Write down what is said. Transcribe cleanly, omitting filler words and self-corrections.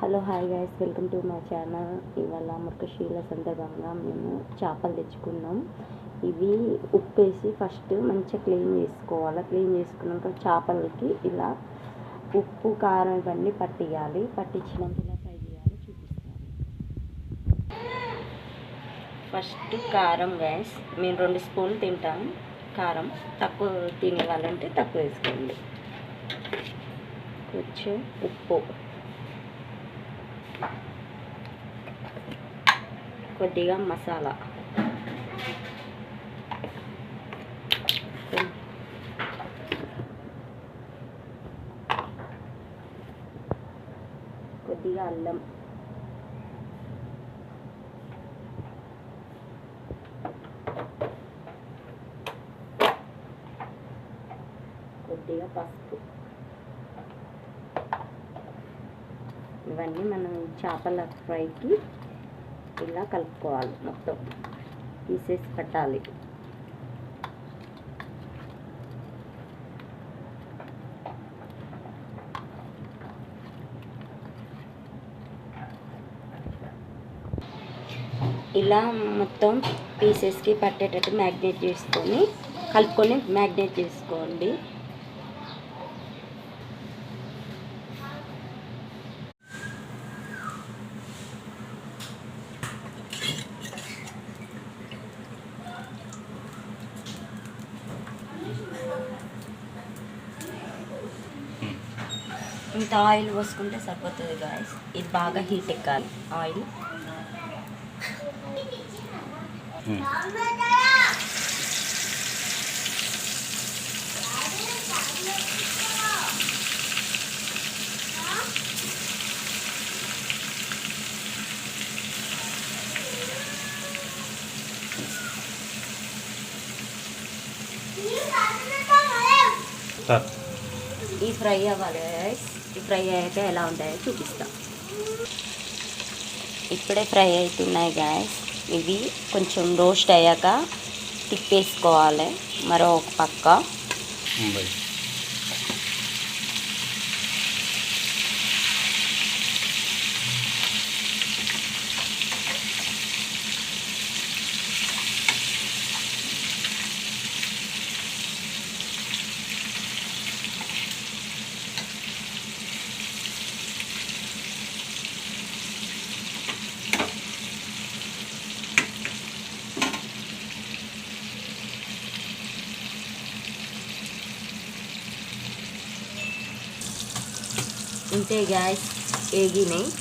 Hello hi guys, welcome to my channel. ఇవాళ మృగశీల సందర్భంగా మేము చేపలు తెచ్చుకున్నాం. ఇవి ఉప్పేసి ఫస్ట్ మంచిగా క్లీన్ చేసుకోవాలి. క్లీన్ చేసుకున్నాక చేపలకి ఇలా ఉప్పు కారం ఇవన్నీ పట్టియాలి. పట్టించినాక ఇలా ఫ్రై చేయాలి, చూపిస్తాను. ఫస్ట్ కారం గైస్, మేము 2 స్పూన్లు తింటాం కారం. తక్కువ తినే వాళ్ళంటే తక్కువ వేసుకోండి. కొంచెం ఉప్పు, కొద్దిగా మసాలా, కొద్దిగా అల్లం, కొద్దిగా పసుపు. ఇవన్నీ మనం చేపల ఫ్రైకి ఇలా కలుపుకోవాలి. మొత్తం పీసెస్ పెట్టాలి. ఇలా మొత్తం పీసెస్కి పట్టేటట్టు మ్యాగ్నేట్ చేసుకొని కలుపుకొని మ్యాగ్నేట్ చేసుకోండి. ఇంత ఆయిల్ పోసుకుంటే సరిపోతుంది గాయస్. ఇది బాగా హీట్ ఎక్కాలి ఆయిల్. ఈ ఫ్రై అవ్వాలి గైస్. ఈ ఫ్రై అయ్యాక ఎలా ఉంటాయో చూపిస్తాం. ఇప్పుడే ఫ్రై అవుతున్నాయి గాయస్. ఇవి కొంచెం రోస్ట్ అయ్యాక తిప్పేసుకోవాలి మరో ఒక పక్క. ఇంతే గ్యాస్, ఏగినాయి.